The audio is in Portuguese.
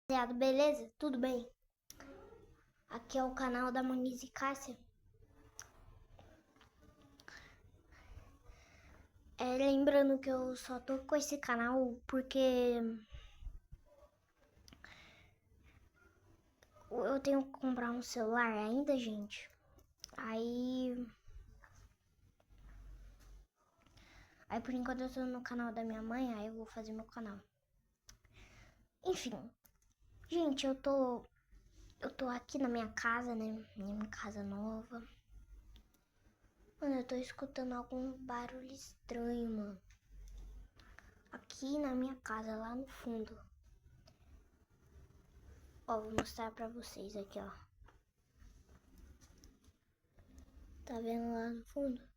Rapaziada, beleza? Tudo bem? Aqui é o canal da Moniz e Cássia. Lembrando que eu só tô com esse canal porque eu tenho que comprar um celular ainda, gente. Aí por enquanto eu tô no canal da minha mãe, aí eu vou fazer meu canal. Enfim, gente, eu tô aqui na minha casa, né? Minha casa nova. Mano, eu tô escutando algum barulho estranho, mano. Aqui na minha casa, lá no fundo. Ó, vou mostrar pra vocês aqui, ó. Tá vendo lá no fundo?